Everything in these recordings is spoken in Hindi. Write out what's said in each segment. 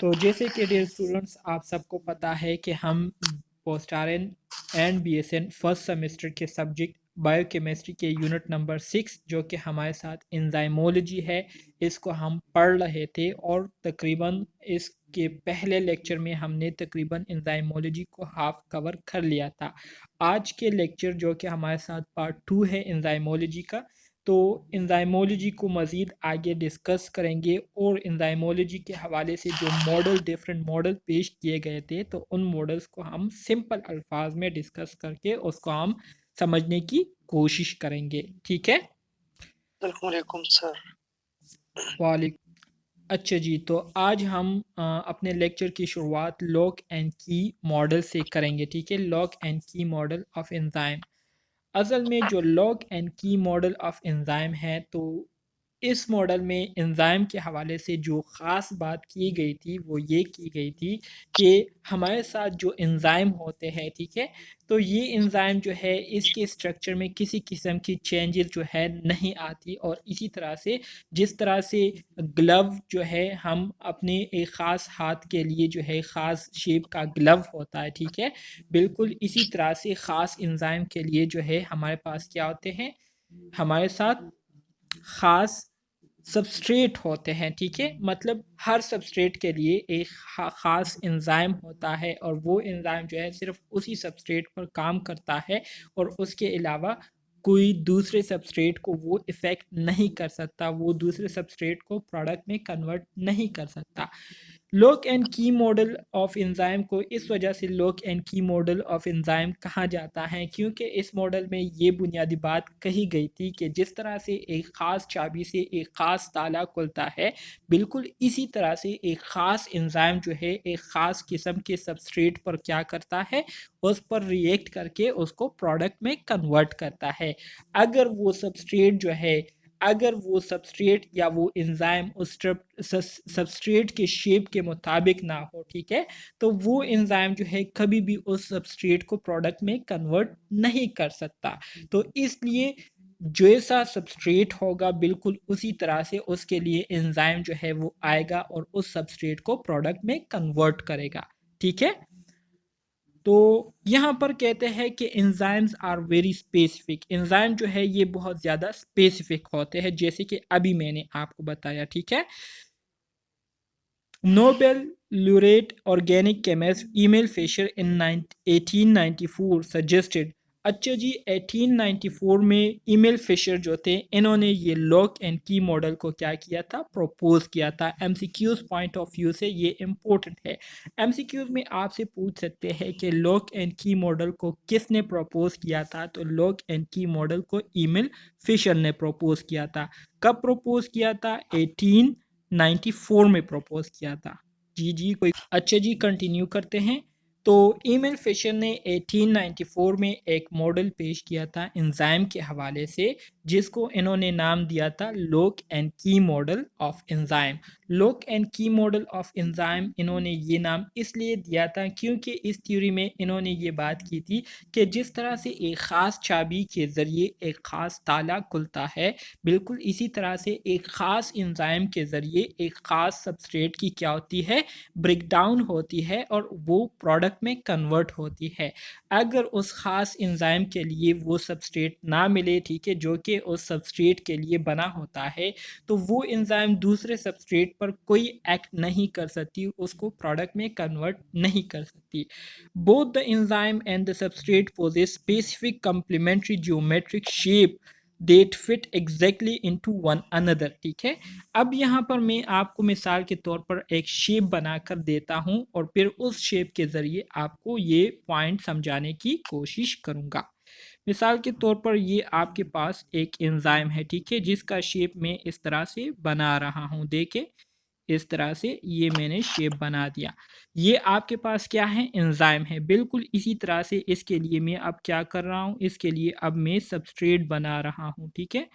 तो जैसे कि डियर स्टूडेंट्स आप सबको पता है कि हम post R N and B S N first semester के सब्जेक्ट बायोकेमिस्ट्री के यूनिट नंबर 6 जो कि हमारे साथ एंजाइमोलॉजी है इसको हम पढ़ रहे थे और तकरीबन इसके पहले लेक्चर में हमने तकरीबन एंजाइमोलॉजी को हाफ कवर कर लिया था। आज के लेक्चर जो कि हमारे साथ पार्ट 2 है एंजाइमोलॉजी का, तो एंजाइमोलॉजी को मज़ीद आगे डिस्कस करेंगे और एंजाइमोलॉजी के हवाले से जो मॉडल डिफरेंट मॉडल पेश किए गए थे तो उन मॉडल्स को हम सिंपल अल्फाज में डिस्कस करके उसको हम समझने की कोशिश करेंगे। ठीक है। वालेकुम सर। वालेकुम। अच्छा जी, तो आज हम अपने लेक्चर की शुरुआत लॉक एंड की मॉडल से करेंगे। ठीक है, लॉक एंड की मॉडल ऑफ एंजाइम। असल में जो लॉक एंड की मॉडल ऑफ एंजाइम है तो इस मॉडल में एंजाइम के हवाले से जो ख़ास बात की गई थी वो ये की गई थी कि हमारे साथ जो एंजाइम होते हैं, ठीक है, तो ये एंजाइम जो है इसके स्ट्रक्चर में किसी किस्म की चेंजेस जो है नहीं आती और इसी तरह से जिस तरह से ग्लव जो है हम अपने एक ख़ास हाथ के लिए जो है ख़ास शेप का ग्लव होता है, ठीक है, बिल्कुल इसी तरह से ख़ास एंजाइम के लिए जो है हमारे पास क्या होते हैं, हमारे साथ ख़ास सबस्ट्रेट होते हैं। ठीक है, मतलब हर सबस्ट्रेट के लिए एक ख़ास एंजाइम होता है और वो एंजाइम जो है सिर्फ उसी सबस्ट्रेट पर काम करता है और उसके अलावा कोई दूसरे सबस्ट्रेट को वो इफ़ेक्ट नहीं कर सकता, वो दूसरे सबस्ट्रेट को प्रोडक्ट में कन्वर्ट नहीं कर सकता। लॉक एंड की मॉडल ऑफ एंजाइम को इस वजह से लॉक एंड की मॉडल ऑफ एंजाइम कहा जाता है क्योंकि इस मॉडल में ये बुनियादी बात कही गई थी कि जिस तरह से एक ख़ास चाबी से एक ख़ास ताला खुलता है, बिल्कुल इसी तरह से एक ख़ास एंजाइम जो है एक ख़ास किस्म के सबस्ट्रेट पर क्या करता है, उस पर रिएक्ट करके उसको प्रोडक्ट में कन्वर्ट करता है। अगर वो सबस्ट्रेट जो है, अगर वो सबस्ट्रेट या वो एंजाइम उस सबस्ट्रेट के शेप के मुताबिक ना हो, ठीक है, तो वो एंजाइम जो है कभी भी उस सबस्ट्रेट को प्रोडक्ट में कन्वर्ट नहीं कर सकता। तो इसलिए जैसा सबस्ट्रेट होगा बिल्कुल उसी तरह से उसके लिए एंजाइम जो है वो आएगा और उस सबस्ट्रेट को प्रोडक्ट में कन्वर्ट करेगा। ठीक है, तो यहाँ पर कहते हैं कि enzymes are very specific. Enzyme जो है ये बहुत ज़्यादा स्पेसिफिक होते हैं जैसे कि अभी मैंने आपको बताया। ठीक है, Nobel laureate organic chemist Emil Fisher in 1894 suggested। अच्छा जी, 1894 में ईमेल फिशर जो थे इन्होंने ये लॉक एंड की मॉडल को क्या किया था, प्रपोज किया था। एमसीक्यूज पॉइंट ऑफ व्यू से ये इम्पोर्टेंट है। एमसीक्यूज में आपसे पूछ सकते हैं कि लॉक एंड की मॉडल को किसने प्रपोज किया था, तो लॉक एंड की मॉडल को ईमेल फिशर ने प्रपोज किया था। कब प्रपोज किया था, 1894 में प्रपोज किया था। जी कोई, अच्छा जी कंटिन्यू करते हैं। तो ईमेल फिशर ने 1894 में एक मॉडल पेश किया था एंजाइम के हवाले से जिसको इन्होंने नाम दिया था लॉक एंड की model of enzyme. Lock and की मॉडल ऑफ एंजाइम इन्होंने ये नाम इसलिए दिया था क्योंकि इस थ्योरी में इन्होंने ये बात की थी कि जिस तरह से एक ख़ास चाबी के ज़रिए एक ख़ास ताला खुलता है, बिल्कुल इसी तरह से एक ख़ास एंजाइम के ज़रिए एक ख़ास सबस्ट्रेट की क्या होती है, ब्रेकडाउन होती है और वो प्रोडक्ट में कन्वर्ट होती है। अगर उस ख़ास एंजाइम के लिए वो सबस्ट्रेट ना मिले, ठीक है, जो कि उस सबस्ट्रेट के लिए बना होता है, तो वो एंजाइम दूसरे सबस्ट्रेट पर कोई एक्ट नहीं कर सकती, उसको प्रोडक्ट में कन्वर्ट नहीं कर सकती। Both the enzyme and the substrate possess specific complementary geometric shape that fit exactly into one another. ठीक है, अब यहाँ पर मैं आपको मिसाल के तौर पर एक शेप बनाकर देता हूँ और फिर उस शेप के ज़रिए आपको ये पॉइंट समझाने की कोशिश करूँगा। मिसाल के तौर पर ये आपके पास एक एंजाइम है, ठीक है, जिसका शेप मैं इस तरह से बना रहा हूँ। देखें, इस तरह से ये मैंने शेप बना दिया। ये आपके पास क्या है, एंजाइम है। बिल्कुल इसी तरह से इसके लिए मैं अब क्या कर रहा हूँ, इसके लिए अब मैं सबस्ट्रेट बना रहा हूँ। ठीक है,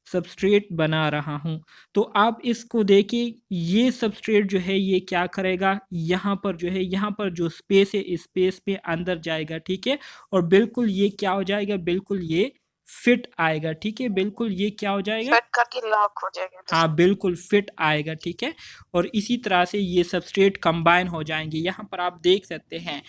सबस्ट्रेट बना रहा हूँ। तो आप इसको देखिए, ये सबस्ट्रेट जो है ये क्या करेगा, यहाँ पर जो है, यहाँ पर जो स्पेस है इस स्पेस पे अंदर जाएगा। ठीक है, और बिल्कुल ये क्या हो जाएगा, बिल्कुल ये फिट आएगा, ठीक है? बिल्कुल ये क्या हो जाएगा? फिट करके लॉक हो जाएगा हाँ, बिल्कुल फिट आएगा, ठीक है? और इसी तरह से ये सबस्ट्रेट कंबाइन हो जाएँगे, यहाँ पर आप देख सकते हैं।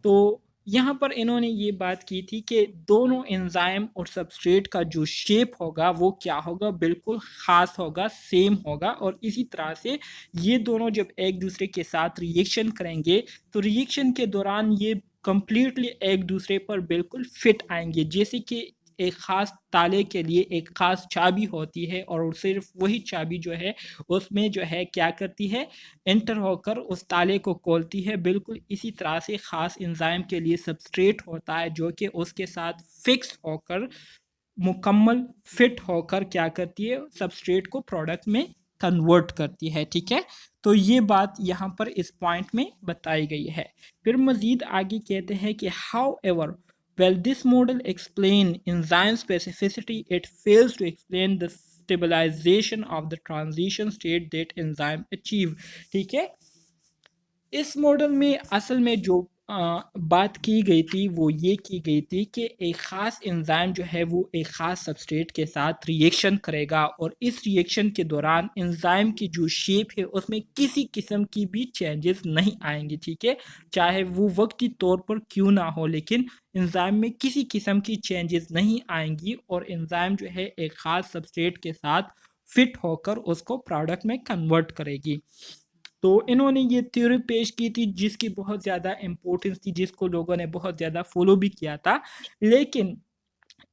तो यहाँ पर इन्होंने ये बात की थी कि दोनों एंजाइम और सबस्ट्रेट का जो शेप होगा वो क्या होगा? बिल्कुल ख़ास होगा, सेम होगा और इसी तरह से ये दोनों जब एक-दूसरे के साथ रिएक्शन करेंगे, तो रिएक्शन के दौरान ये कंप्लीटली एक-दूसरे पर बिल्कुल फिट आएँगे। जैसे कि एक ख़ास ताले के लिए एक ख़ास चाबी होती है और सिर्फ़ वही चाबी जो है उसमें जो है क्या करती है, एंटर होकर उस ताले को खोलती है। बिल्कुल इसी तरह से ख़ास एंजाइम के लिए सबस्ट्रेट होता है जो कि उसके साथ फ़िक्स होकर मुकम्मल फिट होकर क्या करती है, सबस्ट्रेट को प्रोडक्ट में कन्वर्ट करती है, ठीक है? तो ये बात यहाँ पर इस पॉइंट में बताई गई है। फिर मज़ीद आगे कहते हैं कि however while this model explain enzyme specificity, it fails to explain the stabilization of the transition state that enzyme achieve, ठीक है? इस मॉडल में असल में जो बात की गई थी वो ये की गई थी कि एक ख़ास एंजाइम जो है वो एक ख़ास सबस्ट्रेट के साथ रिएक्शन करेगा और इस रिएक्शन के दौरान एंजाइम की जो शेप है उसमें किसी किस्म की भी चेंजेस नहीं आएंगी, ठीक है? चाहे वो वक्ती तौर पर क्यों ना हो, लेकिन एंजाइम में किसी किस्म की चेंजेस नहीं आएंगी और एंजाइम जो है एक ख़ास सबस्ट्रेट के साथ फिट होकर उसको प्रोडक्ट में कन्वर्ट करेगी। तो इन्होंने ये थ्योरी पेश की थी जिसकी बहुत ज़्यादा इम्पोर्टेंस थी, जिसको लोगों ने बहुत ज़्यादा फॉलो भी किया था। लेकिन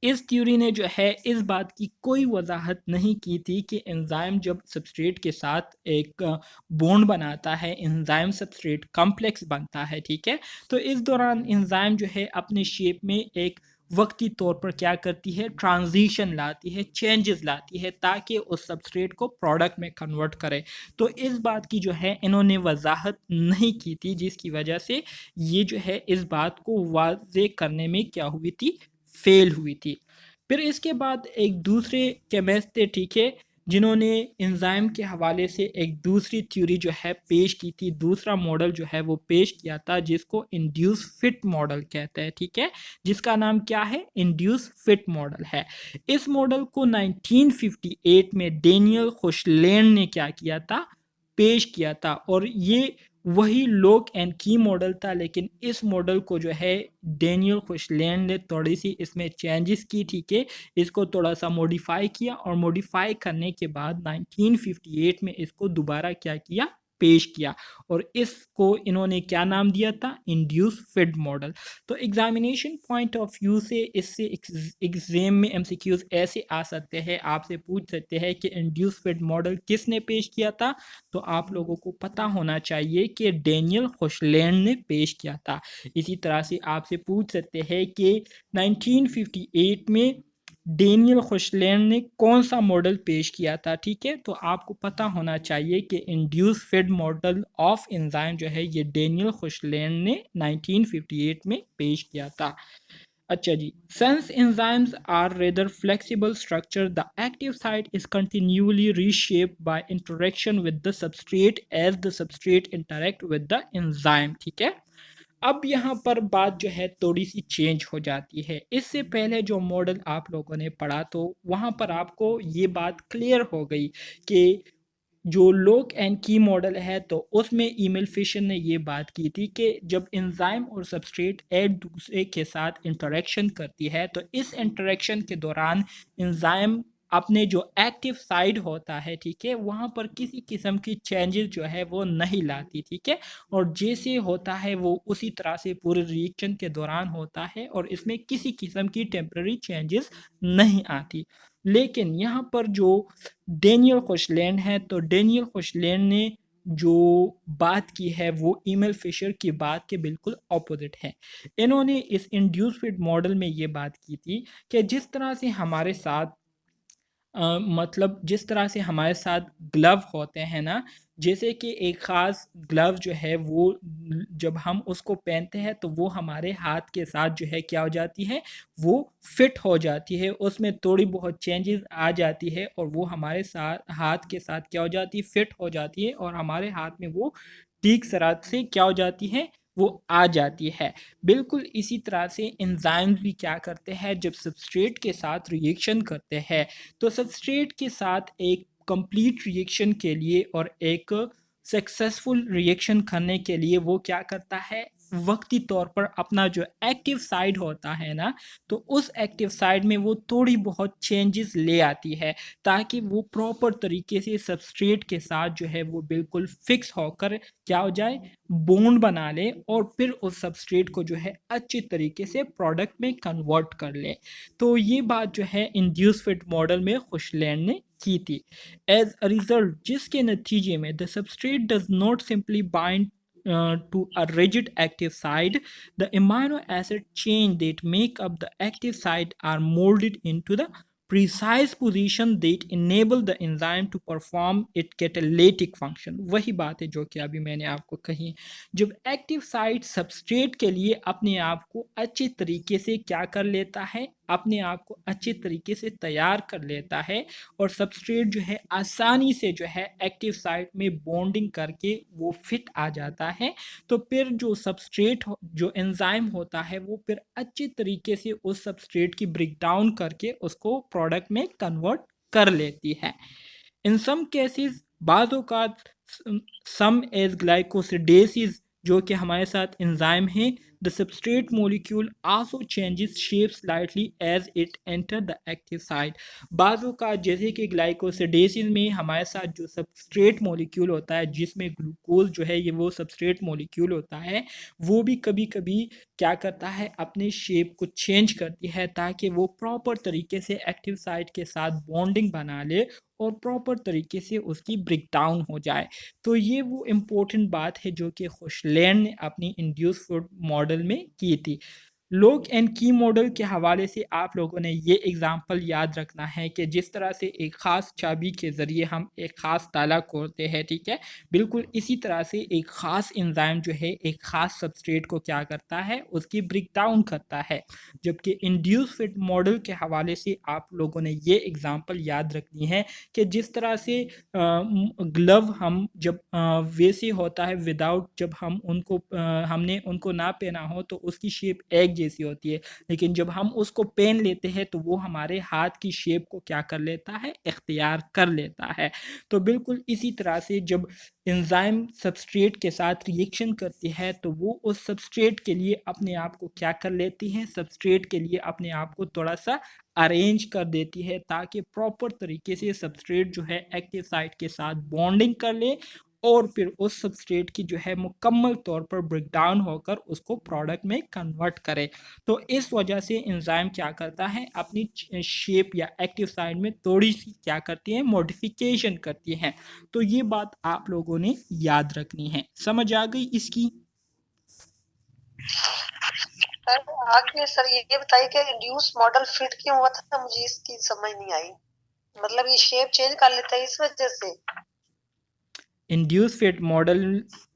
इस थ्योरी ने जो है इस बात की कोई वजाहत नहीं की थी कि एंजाइम जब सबस्ट्रेट के साथ एक बॉन्ड बनाता है, एंजाइम सबस्ट्रेट कॉम्प्लेक्स बनता है, ठीक है? तो इस दौरान एंजाइम जो है अपने शेप में एक वक्ती तौर पर क्या करती है, ट्रांजिशन लाती है, चेंजेस लाती है ताकि उस सबस्ट्रेट को प्रोडक्ट में कन्वर्ट करे। तो इस बात की जो है इन्होंने वजाहत नहीं की थी जिसकी वजह से ये जो है इस बात को वाज़े करने में क्या हुई थी, फेल हुई थी। फिर इसके बाद एक दूसरे केमिस्ट थे, ठीक है, जिन्होंने एंजाइम के हवाले से एक दूसरी थ्योरी जो है पेश की थी, दूसरा मॉडल जो है वो पेश किया था जिसको इंड्यूस फिट मॉडल कहते हैं, ठीक है? जिसका नाम क्या है? इंड्यूस फिट मॉडल है। इस मॉडल को 1958 में डेनियल खुशलैंड ने क्या किया था? पेश किया था और ये वही लॉक एंड की मॉडल था, लेकिन इस मॉडल को जो है डेनियल खुशलैंड ने थोड़ी सी इसमें चेंजेस की, ठीक है? इसको थोड़ा सा मॉडिफाई किया और मॉडिफाई करने के बाद 1958 में इसको दोबारा क्या किया? पेश किया और इसको इन्होंने क्या नाम दिया था? Induce fit model. तो एग्जामिनेशन पॉइंट ऑफ व्यू से इससे एग्जाम में एमसीक्यूज ऐसे आ सकते हैं, आपसे पूछ सकते हैं कि इंड्यूस फिट मॉडल किसने पेश किया था? तो आप लोगों को पता होना चाहिए कि डेनियल खुशलैंड ने पेश किया था। इसी तरह से आपसे पूछ सकते हैं कि 1958 में डेनियल खुशलैंड ने कौन सा मॉडल पेश किया था, ठीक है? तो आपको पता होना चाहिए कि induce fit model of enzyme जो है ये डेनियल खुशलैंड ने 1958 में पेश किया था। अच्छा जी, since enzymes are rather flexible structure, the active site is continually reshaped by interaction with the substrate as the substrate interact with the enzyme, ठीक है? अब यहाँ पर बात जो है थोड़ी सी चेंज हो जाती है। इससे पहले जो मॉडल आप लोगों ने पढ़ा तो वहाँ पर आपको ये बात क्लियर हो गई कि जो लॉक एंड की मॉडल है तो उसमें ईमेल फिशर ने ये बात की थी कि जब एंजाइम और सबस्ट्रेट एक दूसरे के साथ इंटरेक्शन करती है तो इस इंटरेक्शन के दौरान एंजाइम अपने जो एक्टिव साइड होता है, ठीक है, वहाँ पर किसी किस्म की चेंजेस जो है वो नहीं लाती, ठीक है? और जैसे होता है वो उसी तरह से पूरे रिएक्शन के दौरान होता है और इसमें किसी किस्म की टेम्पररी चेंजेस नहीं आती। लेकिन यहाँ पर जो डेनियल खुशलैंड है तो डेनियल खुशलैंड ने जो बात की है वो ईमेल फिशर की बात के बिल्कुल ऑपोजिट है। इन्होंने इस इंड्यूस फिट मॉडल में ये बात की थी कि जिस तरह से हमारे साथ मतलब जिस तरह से हमारे साथ ग्लव होते हैं ना, जैसे कि एक ख़ास ग्लव जो है वो जब हम उसको पहनते हैं तो वो हमारे हाथ के साथ जो है क्या हो जाती है, वो फिट हो जाती है, उसमें थोड़ी बहुत चेंजेस आ जाती है और वो हमारे साथ हाथ के साथ क्या हो जाती है, फिट हो जाती है और हमारे हाथ में वो ठीक तरह से क्या हो जाती है, वो आ जाती है। बिल्कुल इसी तरह से एंजाइम्स भी क्या करते हैं, जब सबस्ट्रेट के साथ रिएक्शन करते हैं तो सबस्ट्रेट के साथ एक कंप्लीट रिएक्शन के लिए और एक सक्सेसफुल रिएक्शन करने के लिए वो क्या करता है, वक्ती तौर पर अपना जो एक्टिव साइड होता है ना, तो उस एक्टिव साइड में वो थोड़ी बहुत चेंजेस ले आती है ताकि वो प्रॉपर तरीके से सबस्ट्रेट के साथ जो है वो बिल्कुल फिक्स होकर क्या हो जाए, बॉन्ड बना ले और फिर उस सबस्ट्रेट को जो है अच्छी तरीके से प्रोडक्ट में कन्वर्ट कर ले। तो ये बात जो है इंड्यूस फिट मॉडल में खुशलैंड ने की थी। एज अ रिजल्ट जिसके नतीजे में the substrate does not simply bind to a rigid active side, the amino acid chain that make up the active site are molded into the precise position that enable the enzyme to perform its catalytic function। वही बात है जो कि अभी मैंने आपको कही। जब एक्टिव साइट सबस्ट्रेट के लिए अपने आप को अच्छे तरीके से क्या कर लेता है, अपने आप को अच्छे तरीके से तैयार कर लेता है और सबस्ट्रेट जो है आसानी से जो है एक्टिव साइट में बॉन्डिंग करके वो फिट आ जाता है, तो फिर जो सबस्ट्रेट जो एंजाइम होता है वो फिर अच्छे तरीके से उस सबस्ट्रेट की ब्रेक डाउन करके उसको प्रोडक्ट में कन्वर्ट कर लेती है। इन सम केसेस बाज़ औक़ात सम एज ग्लाइकोसिडेसिस जो कि हमारे साथ एंजाइम है, the substrate molecule also changes shape slightly as it enter the active site. बाज़ों का जैसे कि ग्लाइकोसिडेसिस में हमारे साथ जो सबस्ट्रेट मॉलिक्यूल होता है जिसमें ग्लूकोज जो है ये वो सबस्ट्रेट मॉलिक्यूल होता है, वो भी कभी कभी क्या करता है, अपने शेप को चेंज करती है ताकि वो प्रॉपर तरीके से एक्टिव साइट के साथ बॉन्डिंग बना ले और प्रॉपर तरीके से उसकी ब्रेक डाउन हो जाए। तो ये वो इम्पोर्टेंट बात है जो कि खुशलैंड ने अपनी इंड्यूस फूड मॉडल में की थी। लॉक एंड की मॉडल के हवाले से आप लोगों ने ये एग्जांपल याद रखना है कि जिस तरह से एक ख़ास चाबी के ज़रिए हम एक ख़ास ताला खोलते हैं, ठीक है, बिल्कुल इसी तरह से एक ख़ास एंजाइम जो है एक ख़ास सबस्ट्रेट को क्या करता है, उसकी ब्रेक डाउन करता है। जबकि इंड्यूस फिट मॉडल के हवाले से आप लोगों ने ये एग्जांपल याद रखनी है कि जिस तरह से ग्लव हम जब वैसे होता है विदाउट, जब हम उनको हमने उनको ना पहना हो तो उसकी शेप एक जैसी होती है, लेकिन जब हम उसको पहन लेते हैं तो वो हमारे हाथ की शेप को क्या कर लेता है, इख्तियार कर लेता है। तो बिल्कुल इसी तरह से जब एंजाइम सबस्ट्रेट के साथ रिएक्शन करती है तो वो उस सबस्ट्रेट के लिए अपने आप को क्या कर लेती है, सबस्ट्रेट के लिए अपने आप को थोड़ा सा अरेंज कर देती है ताकि प्रॉपर तरीके से सबस्ट्रेट जो है एक्टिव साइट के साथ बॉन्डिंग कर ले और फिर उस सबस्ट्रेट की जो है मुकम्मल तौर पर ब्रेकडाउन होकर उसको प्रोडक्ट में कन्वर्ट करे। तो इस वजह से एंजाइम क्या करता है, अपनी शेप या एक्टिव साइट में थोड़ी सी क्या करती है, मॉडिफिकेशन करती है। तो ये बात आप लोगों ने याद रखनी है। समझ आ गई इसकी? सर आगे सर ये बताइए कि इंड्यूस मॉडल फिट क्यों हुआ था, मुझे इसकी समझ नहीं आई। मतलब ये शेप चेंज कर लेता है इस वजह से? इंड्यूस फिट मॉडल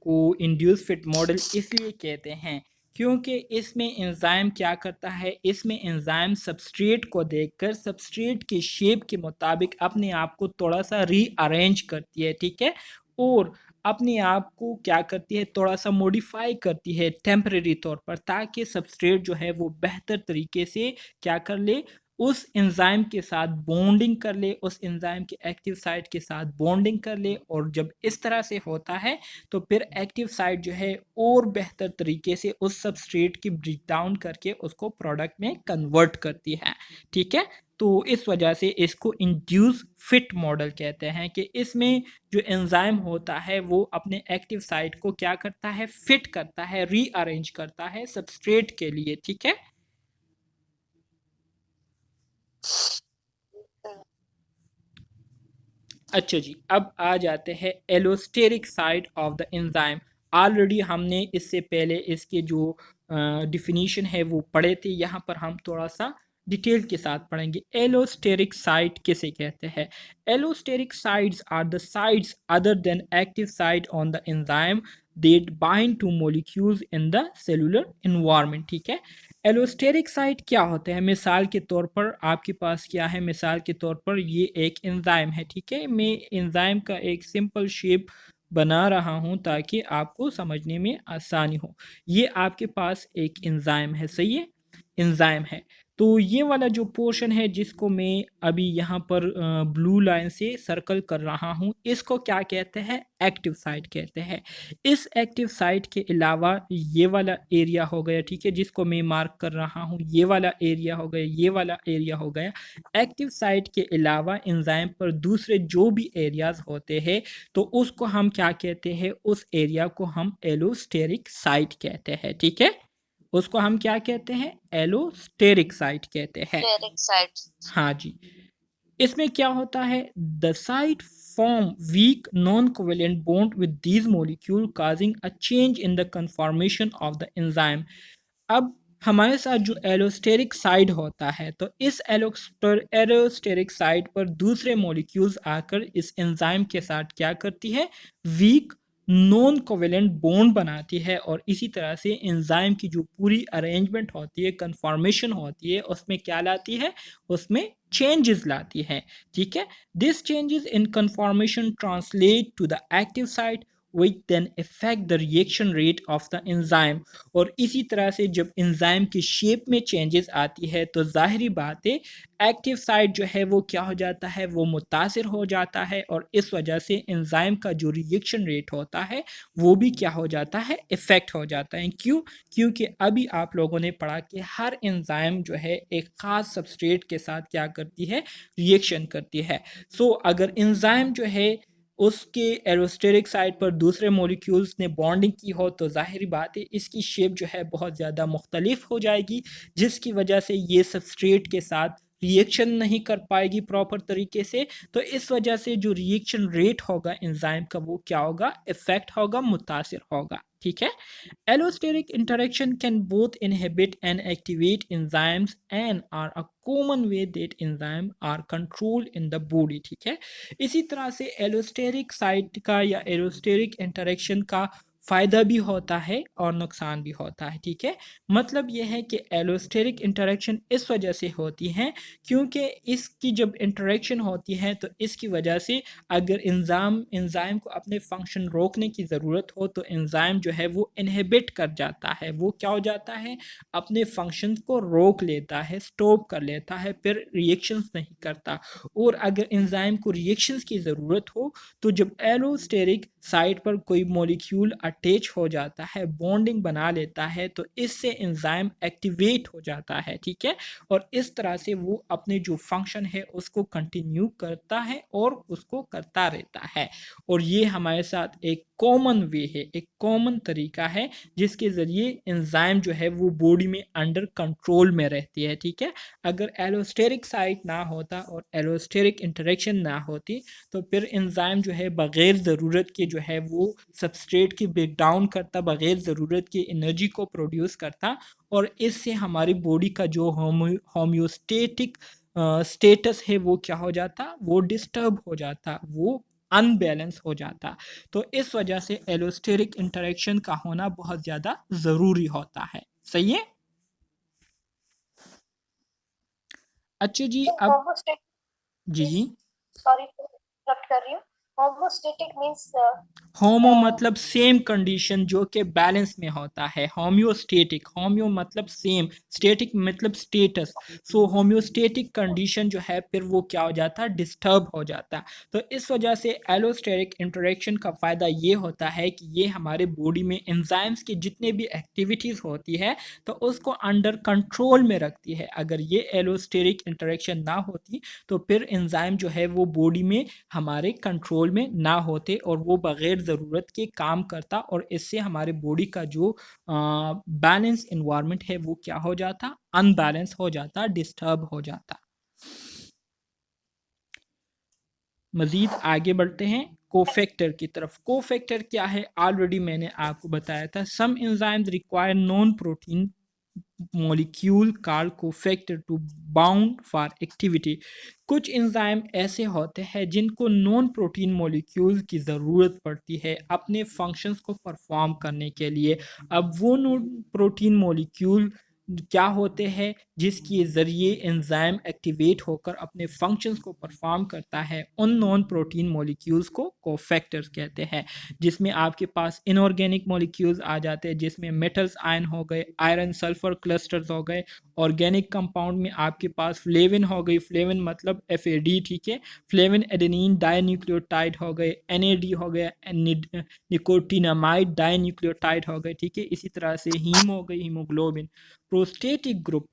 को इंड्यूस फिट मॉडल इसलिए कहते हैं क्योंकि इसमें एंजाइम क्या करता है, इसमें एंजाइम सबस्ट्रेट को देखकर सबस्ट्रेट के शेप के मुताबिक अपने आप को थोड़ा सा रीअरेंज करती है, ठीक है, और अपने आप को क्या करती है, थोड़ा सा मॉडिफाई करती है टेम्परेरी तौर पर ताकि सबस्ट्रेट जो है वो बेहतर तरीके से क्या कर ले, उस एंजाइम के साथ बॉन्डिंग कर ले, उस एंजाइम के एक्टिव साइट के साथ बॉन्डिंग कर ले। और जब इस तरह से होता है तो फिर एक्टिव साइट जो है और बेहतर तरीके से उस सबस्ट्रेट की ब्रेक डाउन करके उसको प्रोडक्ट में कन्वर्ट करती है, ठीक है। तो इस वजह से इसको इंड्यूस फिट मॉडल कहते हैं कि इसमें जो एंजाइम होता है वो अपने एक्टिव साइट को क्या करता है, फिट करता है, रीअरेंज करता है सबस्ट्रेट के लिए, ठीक है। अच्छा जी, अब आ जाते हैं allosteric side of the enzyme. Already हमने इससे पहले इसके जो डिफिनीशन है वो पढ़े थे, यहाँ पर हम थोड़ा सा डिटेल के साथ पढ़ेंगे। एलोस्टेरिक साइट किसे कहते हैं? Allosteric sides are the sides other than active site on the enzyme that bind to molecules in the cellular environment, ठीक है। एलोस्टेरिक साइट क्या होते हैं? मिसाल के तौर पर आपके पास क्या है, मिसाल के तौर पर ये एक एंजाइम है, ठीक है। मैं एंजाइम का एक सिंपल शेप बना रहा हूँ ताकि आपको समझने में आसानी हो। ये आपके पास एक एंजाइम है, सही है? एंजाइम है। तो ये वाला जो पोर्शन है जिसको मैं अभी यहाँ पर ब्लू लाइन से सर्कल कर रहा हूँ, इसको क्या कहते हैं? एक्टिव साइट कहते हैं। इस एक्टिव साइट के अलावा ये वाला एरिया हो गया, ठीक है, जिसको मैं मार्क कर रहा हूँ, ये वाला एरिया हो गया, ये वाला एरिया हो गया। एक्टिव साइट के अलावा एंजाइम पर दूसरे जो भी एरियाज होते हैं तो उसको हम क्या कहते हैं? उस एरिया को हम एलोस्टेरिक साइट कहते हैं, ठीक है? उसको हम क्या कहते हैं? एलोस्टेरिक साइट कहते हैं। Steric site. हाँ जी। इसमें क्या होता है? The site form weak non-covalent bond with these molecule causing a change in the conformation of the enzyme। अब हमारे साथ जो एलोस्टेरिक साइड होता है तो इस एलोस्टेरिक साइड पर दूसरे मॉलिक्यूल्स आकर इस एंजाइम के साथ क्या करती है? वीक नॉन कोवेलेंट बॉन्ड बनाती है और इसी तरह से एंजाइम की जो पूरी अरेंजमेंट होती है, कन्फॉर्मेशन होती है, उसमें क्या लाती है? उसमें चेंजेस लाती है, ठीक है? This changes in conformation translate to the active site which then affect the reaction rate of the enzyme। और इसी तरह से जब एंजाइम की शेप में चेंजेस आती है तो जाहिरी बात है एक्टिव साइट जो है वो क्या हो जाता है? वो मुतासिर हो जाता है और इस वजह से एंजाइम का जो रिएक्शन रेट होता है वो भी क्या हो जाता है? इफेक्ट हो जाता है। क्यों? क्योंकि अभी आप लोगों ने पढ़ा कि हर एंजाइम जो है एक ख़ास सबस्ट्रेट के साथ क्या करती है? रिएक्शन करती है। सो अगर एंजाइम जो है उसके एरोस्टेरिक साइड पर दूसरे मॉलिक्यूल्स ने बॉन्डिंग की हो तो ज़ाहिरी बात है इसकी शेप जो है बहुत ज़्यादा मुख्तलिफ हो जाएगी, जिसकी वजह से ये सबस्ट्रेट के साथ रिएक्शन नहीं कर पाएगी प्रॉपर तरीके से। तो इस वजह से जो रिएक्शन रेट होगा एंजाइम का वो क्या होगा? इफेक्ट होगा, मुतासिर होगा, ठीक है? Allosteric interaction can both inhibit and activate enzymes and are a common way that enzymes are controlled in the body, ठीक है? इसी तरह से एलोस्टेरिक साइट का या एलोस्टेरिक इंटरेक्शन का फ़ायदा भी होता है और नुकसान भी होता है, ठीक है? मतलब यह है कि एलोस्टेरिक इंटरेक्शन इस वजह से होती हैं क्योंकि इसकी जब इंटरेक्शन होती है तो इसकी वजह से अगर एंजाइम को अपने फंक्शन रोकने की ज़रूरत हो तो एंजाइम जो है वो इनहिबिट कर जाता है, वो क्या हो जाता है? अपने फंक्शन को रोक लेता है, स्टॉप कर लेता है, फिर रिएक्शंस नहीं करता। और अगर एंजाइम को रिएक्शंस की ज़रूरत हो तो जब एलोस्टेरिक साइट पर कोई मॉलिक्यूल अटैच हो जाता है, बॉन्डिंग बना लेता है तो इससे एंजाइम एक्टिवेट हो जाता है, ठीक है? और इस तरह से वो अपने जो फंक्शन है उसको कंटिन्यू करता है और उसको करता रहता है। और ये हमारे साथ एक कॉमन वे है, एक कॉमन तरीका है जिसके ज़रिए एंजाइम जो है वो बॉडी में अंडर कंट्रोल में रहती है, ठीक है? अगर एलोस्टेरिक साइट ना होता और एलोस्टेरिक इंटरेक्शन ना होती तो फिर एंजाइम जो है बग़ैर ज़रूरत के जो है वो सबस्ट्रेट की ब्रेक डाउन करता, बग़ैर ज़रूरत के एनर्जी को प्रोड्यूस करता और इससे हमारी बॉडी का जो होम्योस्टेटिक स्टेटस है वो क्या हो जाता? वो डिस्टर्ब हो जाता, वो अनबैलेंस हो जाता। तो इस वजह से एलोस्टेरिक इंटरेक्शन का होना बहुत ज़्यादा ज़रूरी होता है, सही है? अच्छा जी, अब जी जी सॉरी इंटरप्ट कर रही हूँ। होमोस्टेटिक मींस होमो मतलब सेम कंडीशन जो कि बैलेंस में होता है। होम्योस्टेटिक, होम्यो मतलब सेम, स्टेटिक मतलब स्टेटस। सो होम्योस्टेटिक कंडीशन जो है फिर वो क्या हो जाता है? डिस्टर्ब हो जाता है। तो इस वजह से एलोस्टेरिक इंटरेक्शन का फ़ायदा ये होता है कि ये हमारे बॉडी में एंजाइम्स की जितने भी एक्टिविटीज़ होती है तो उसको अंडर कंट्रोल में रखती है। अगर ये एलोस्टेरिक इंटरेक्शन ना होती तो फिर एंजाइम जो है वो बॉडी में हमारे कंट्रोल में ना होते और वो बग़ैर ज़रूरत के काम करता और इससे हमारे बॉडी का जो बैलेंस इन्वायरमेंट है वो क्या हो जाता? अनबैलेंस हो जाता, डिस्टर्ब हो जाता। मज़ीद आगे बढ़ते हैं कोफैक्टर की तरफ। कोफैक्टर क्या है? ऑलरेडी मैंने आपको बताया था। Some enzymes require non protein molecule called cofactor to bound for activity. कुछ एंजाइम ऐसे होते हैं जिनको नॉन प्रोटीन मॉलिक्यूल की ज़रूरत पड़ती है अपने फंक्शंस को परफॉर्म करने के लिए। अब वो नॉन प्रोटीन मॉलिक्यूल क्या होते हैं, जिसके ज़रिए एंजाइम एक्टिवेट होकर अपने फंक्शंस को परफॉर्म करता है, उन नॉन प्रोटीन मॉलिक्यूल्स को कोफैक्टर्स कहते हैं, जिसमें आपके पास इनऑर्गेनिक मॉलिक्यूल्स आ जाते हैं, जिसमें मेटल्स आयन हो गए, आयरन सल्फर क्लस्टर्स हो गए। ऑर्गेनिक कंपाउंड में आपके पास फ्लेविन हो गई, फ्लेविन मतलब FAD, ठीक है, फ्लेविन एडेनिन डाइन्यूक्लियोटाइड हो गए, NAD हो गया, निकोटिनामाइड डाइन्यूक्लियोटाइड हो गए, ठीक है। इसी तरह से हीम हो गई, haemoglobin. Prosthetic group,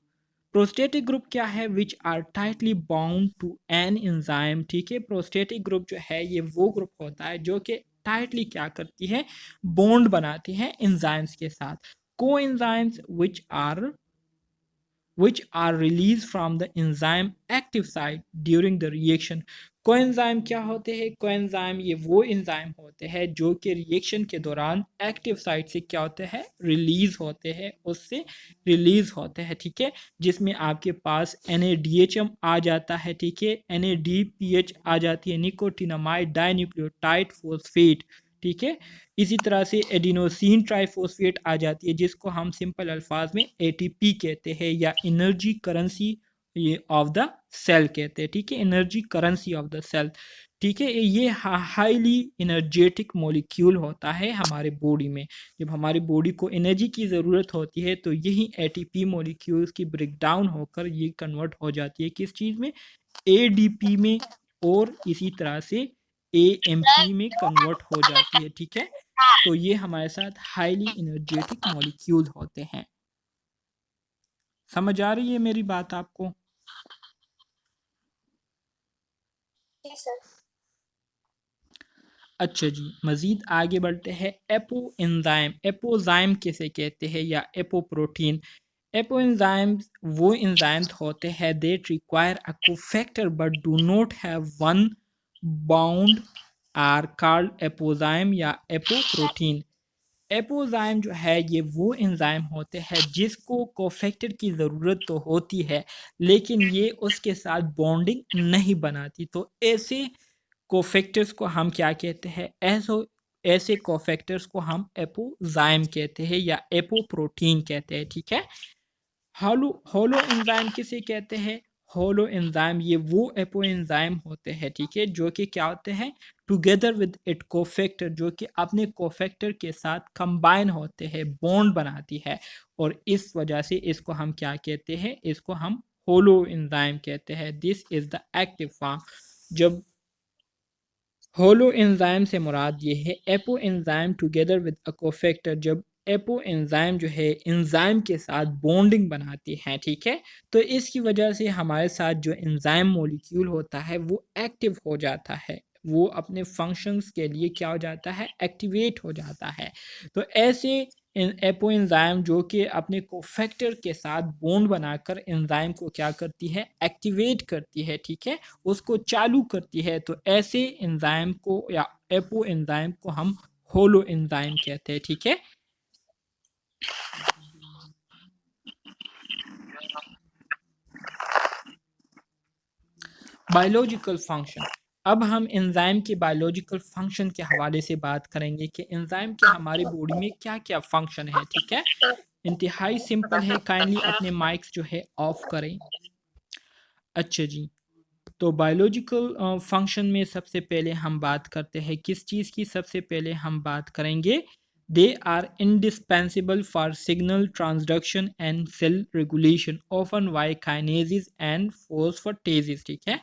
prosthetic group क्या है, which are tightly bound to an enzyme, ठीक है। प्रोस्टेटिक ग्रुप जो है ये वो ग्रुप होता है जो कि टाइटली क्या करती है, बॉन्ड बनाती है एंजाइम्स के साथ। को enzymes which are released from the enzyme active site during the reaction। Coenzyme क्या होते हैं, कोएंजाइम ये वो एंजाइम होते हैं जो कि रिएक्शन के दौरान एक्टिव साइट से क्या होते हैं, रिलीज होते हैं, उससे रिलीज होते हैं, ठीक है। जिसमें आपके पास NADH आ जाता है, ठीक है, NADPH आ जाती है, निकोटिनामाइड डाइन्यूक्लियोटाइड फॉस्फेट, ठीक है। इसी तरह से एडिनोसिन ट्राइफॉस्फेट आ जाती है, जिसको हम सिंपल अल्फाज में ATP कहते हैं, या energy currency of the cell कहते हैं, ठीक है, energy currency of the cell, ठीक है। ये हाईली एनर्जेटिक मॉलिक्यूल होता है हमारे बॉडी में। जब हमारी बॉडी को एनर्जी की ज़रूरत होती है तो यही ATP मॉलिक्यूल्स की ब्रेकडाउन होकर ये कन्वर्ट हो जाती है किस चीज़ में, ADP में, और इसी तरह से AMP में कन्वर्ट हो जाती है, ठीक है। तो ये हमारे साथ हाईली एनर्जेटिक मॉलिक्यूल होते हैं। समझ आ रही है मेरी बात आपको? जी सर। अच्छा जी, मज़ीद आगे बढ़ते हैं। एपो एंजाइम, एपोजाइम किसे कहते हैं, या एपोप्रोटीन। एपो एंजाइम्स वो एंजाइम्स होते हैं that require a cofactor but do not have one bound, are called apoenzyme या एपोप्रोटीन। एपोजाइम जो है ये वो एंजाइम होते हैं जिसको कोफैक्टर की ज़रूरत तो होती है, लेकिन ये उसके साथ बॉन्डिंग नहीं बनाती। तो ऐसे कोफैक्टर्स को हम क्या कहते हैं, ऐसे कोफैक्टर्स को हम एपोजाइम कहते हैं या एपोप्रोटीन कहते हैं, ठीक है। होलो एंजाइम किसे कहते हैं, होलो एंजाइम ये वो एपो एंजाइम होते हैं, ठीक है, जो कि क्या होते हैं, टुगेदर विद इट कोफैक्टर, जो कि अपने कोफैक्टर के साथ कंबाइन होते हैं, बॉन्ड बनाती है, और इस वजह से इसको हम क्या कहते हैं, इसको हम होलो एंजाइम कहते हैं। This is the active form. जब होलो एंजाइम से मुराद ये है apo enzyme together with a cofactor, जब एपो एंजाइम जो है एंजाइम के साथ बॉन्डिंग बनाती हैं, ठीक है। तो इसकी वजह से हमारे साथ जो एंजाइम मॉलिक्यूल होता है वो एक्टिव हो जाता है, वो अपने फंक्शंस के लिए क्या हो जाता है, एक्टिवेट हो जाता है। तो ऐसे एपो एंजाइम जो कि अपने कोफैक्टर के साथ बॉन्ड बनाकर एंजाइम को क्या करती है, एक्टिवेट करती है, ठीक है, उसको चालू करती है। तो ऐसे एंजाइम को या एपो एंजाइम को हम होलो एंजाइम कहते हैं, ठीक है। बायोलॉजिकल फंक्शन, अब हम एंजाइम के बायोलॉजिकल फंक्शन के हवाले से बात करेंगे कि एंजाइम के हमारी बॉडी में क्या क्या फंक्शन है, ठीक है। इंतहाई सिंपल है, काइंडली अपने माइक्स जो है ऑफ करें। अच्छा जी, तो बायोलॉजिकल फंक्शन में सबसे पहले हम बात करते हैं किस चीज़ की, सबसे पहले हम बात करेंगे they are indispensable for signal transduction and cell regulation often via kinases and phosphatases, ठीक है।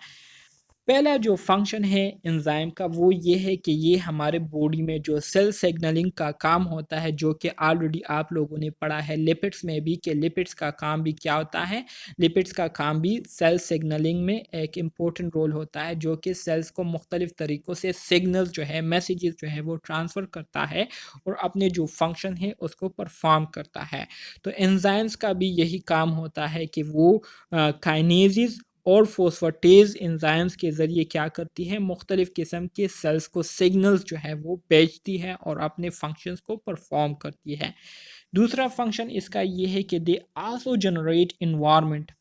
पहला जो फंक्शन है एंजाइम का वो ये है कि ये हमारे बॉडी में जो सेल सिग्नलिंग का काम होता है, जो कि ऑलरेडी आप लोगों ने पढ़ा है लिपिड्स में भी, कि लिपिड्स का काम भी क्या होता है, लिपिड्स का काम भी सेल सिग्नलिंग में एक इम्पोर्टेंट रोल होता है, जो कि सेल्स को मुख्तलिफ तरीक़ों से सिग्नल्स जो है, मैसेजेस जो है वो ट्रांसफ़र करता है और अपने जो फंक्शन है उसको परफॉर्म करता है। तो एंजाइम्स का भी यही काम होता है कि वो काइनेसिस और फोस्फेटेज एंजाइम्स के ज़रिए क्या करती है, मुख्तलिफ़ किस्म के सेल्स को सिग्नल्स जो है वो भेजती है और अपने फंक्शंस को परफॉर्म करती है। दूसरा फंक्शन इसका ये है कि they also generate environment,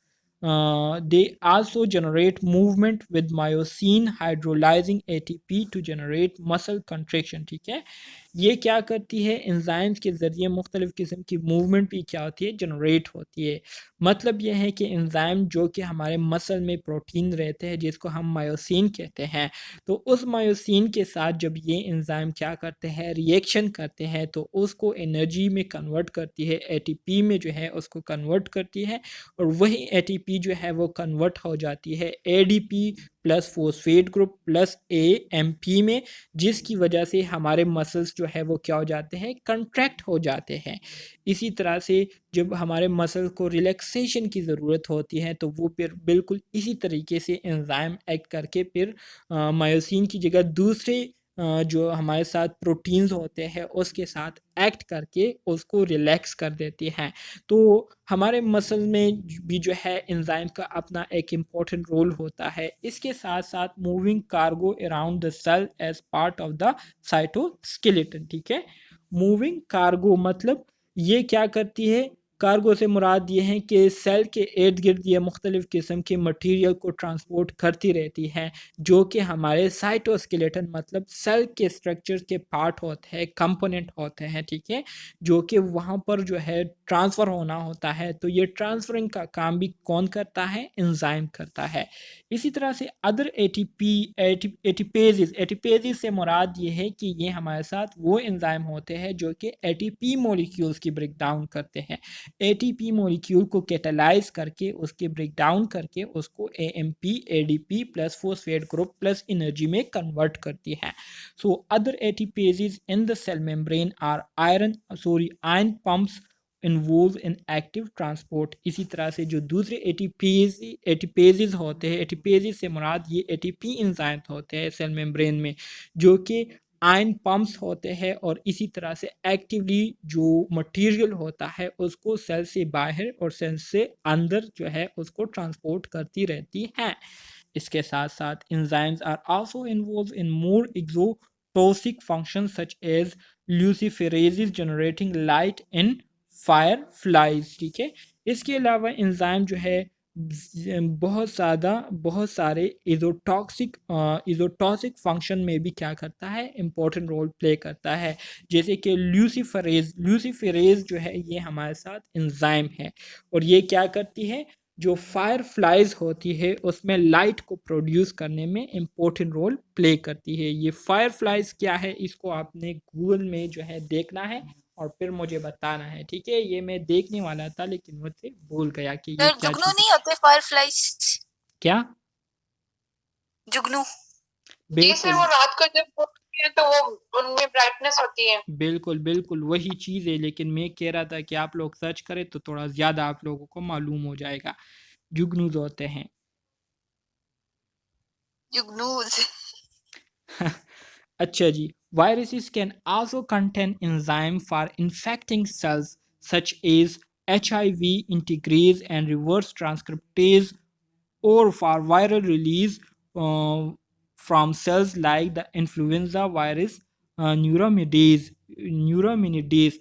they also generate movement with myosin hydrolysing ATP to generate muscle contraction, ठीक है। ये क्या करती है, एंजाइम्स के ज़रिए मुख्तलिफ़ किस्म की मूवमेंट भी क्या होती है, जनरेट होती है। मतलब ये है कि एंजाइम जो कि हमारे मसल में प्रोटीन रहते हैं जिसको हम मायोसिन कहते हैं, तो उस मायोसिन के साथ जब ये एंजाइम क्या करते हैं, रिएक्शन करते हैं, तो उसको एनर्जी में कन्वर्ट करती है, एटीपी में जो है उसको कन्वर्ट करती है, और वही एटीपी जो है वो कन्वर्ट हो जाती है ADP plus phosphate group plus AMP में, जिसकी वजह से हमारे मसल्स जो है वो क्या हो जाते हैं, कंट्रैक्ट हो जाते हैं। इसी तरह से जब हमारे मसल को रिलैक्सेशन की ज़रूरत होती है तो वो फिर बिल्कुल इसी तरीके से एंजाइम एक्ट करके फिर मायोसिन की जगह दूसरे जो हमारे साथ प्रोटीन्स होते हैं उसके साथ एक्ट करके उसको रिलैक्स कर देती हैं। तो हमारे मसल में भी जो है एंजाइम का अपना एक इम्पॉर्टेंट रोल होता है। इसके साथ साथ moving cargo around the cell as part of the cytoskeleton, ठीक है। मूविंग कार्गो मतलब ये क्या करती है, कार्गो से मुराद ये है कि सेल के इर्द गिर्द ये मुख्तलिफ़ किस्म के मटीरियल को ट्रांसपोर्ट करती रहती हैं, जो कि हमारे साइटोस्केलेटन मतलब सेल के स्ट्रक्चर के पार्ट होते हैं, कंपोनेंट होते हैं, ठीक है, जो कि वहाँ पर जो है ट्रांसफ़र होना होता है। तो ये ट्रांसफरिंग का काम भी कौन करता है, एंजाइम करता है। इसी तरह से अदर एटीपेजेस से मुराद ये है कि ये हमारे साथ वो एंजाइम होते हैं जो कि एटीपी मॉलिक्यूल्स की ब्रेक डाउन करते हैं, एटीपी मॉलिक्यूल को कैटालाइज करके उसके ब्रेक डाउन करके उसको AMP ADP plus phosphate group plus energy में कन्वर्ट करती है। So other ATPases in the cell membrane are iron pumps involve in active transport. इसी तरह से जो दूसरे एटीपेजेस होते हैं, एटीपेजेस से मुराद ये एटीपी एंजाइम होते हैं सेल मेम्ब्रेन में, जो कि आयन पंप्स होते हैं और इसी तरह से एक्टिवली जो मटेरियल होता है उसको सेल से बाहर और सेल से अंदर जो है उसको ट्रांसपोर्ट करती रहती हैं। इसके साथ साथ enzymes are also involve in more exotic function such as luciferases generating light in fireflies, ठीक है। इसके अलावा एंजाइम जो है बहुत सारे इजोटॉक्सिक फंक्शन में भी क्या करता है, इंपॉर्टेंट रोल प्ले करता है। जैसे कि ल्यूसीफेरेज जो है ये हमारे साथ एंजाइम है और ये क्या करती है, जो फायर फ्लाइज होती है उसमें लाइट को प्रोड्यूस करने में इम्पोर्टेंट रोल प्ले करती है। ये फायर फ्लाइज क्या है, इसको आपने गूगल में जो है देखना है और फिर मुझे बताना है, ठीक है। ये मैं देखने वाला था लेकिन मुझसे भूल गया कि ये क्या जुगनू चीज़। नहीं होते फायरफ्लाइज? क्या? जुगनू जी सर, बिल्कुल वो रात को जब होती है तो वो उनमें ब्राइटनेस होती है। बिल्कुल बिल्कुल वही चीज़ है, लेकिन मैं कह रहा था कि आप लोग सर्च करें तो थोड़ा ज़्यादा आप लोगों को मालूम हो जाएगा। जुगनूज होते हैं। जुगनूज। अच्छा जी, viruses can also contain enzyme for infecting cells such as HIV integrase and reverse transcriptase, or for viral release from cells like the influenza virus न्यूरामिनिडेज,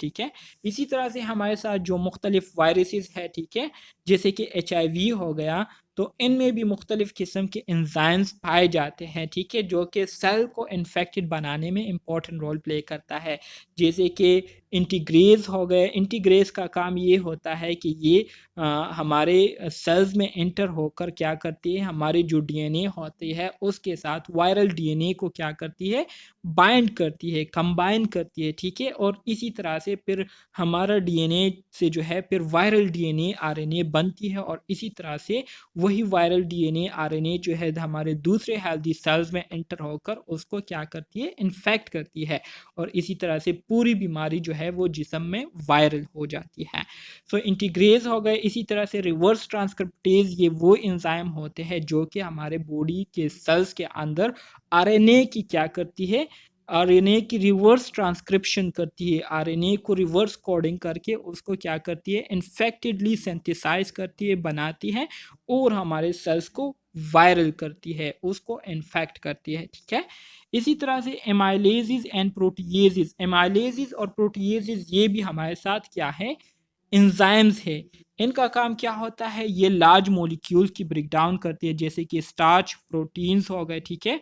ठीक है। इसी तरह से हमारे साथ जो मुख्तलिफ वायरसेस है, ठीक है, जैसे कि HIV हो गया, तो इनमें भी मुख्तलिफ किस्म के एंजाइम्स पाए जाते हैं, ठीक है, जो कि सेल को इन्फेक्टेड बनाने में इम्पोर्टेंट रोल प्ले करता है। जैसे कि इंटीग्रेज हो गए, इंटीग्रेज का काम ये होता है कि ये हमारे सेल्स में एंटर होकर क्या करती है, हमारे जो डीएनए होती है उसके साथ वायरल डीएनए को क्या करती है, बाइंड करती है, कंबाइन करती है, ठीक है। और इसी तरह से फिर हमारा डीएनए से जो है फिर वायरल डीएनए आरएनए बनती है और इसी तरह से वही वायरल डीएनए आरएनए जो है हमारे दूसरे हेल्दी सेल्स में एंटर होकर उसको क्या करती है, इन्फेक्ट करती है और इसी तरह से पूरी बीमारी जो है वो जिस्म में वायरल हो जाती है। सो इंटीग्रेज हो गए। इसी तरह से रिवर्स ट्रांसक्रिप्टेज, ये वो एंजाइम होते हैं जो कि हमारे बॉडी के सेल्स के अंदर आरएनए की क्या करती है, आरएनए की रिवर्स ट्रांसक्रिप्शन करती है, आरएनए को रिवर्स कोडिंग करके उसको क्या करती है, इन्फेक्टेडली सिंथेसाइज करती है, बनाती है और हमारे सेल्स को वायरल करती है, उसको इन्फेक्ट करती है, ठीक है। इसी तरह से एमाइलेजेस एंड प्रोटीएजेस, एमाइलेजेस और प्रोटीएजेस ये भी हमारे साथ क्या है, एंजाइम्स है। इनका काम क्या होता है, ये लार्ज मॉलिक्यूल्स की ब्रेक डाउन करती है, जैसे कि स्टार्च प्रोटीन्स हो गए, ठीक है।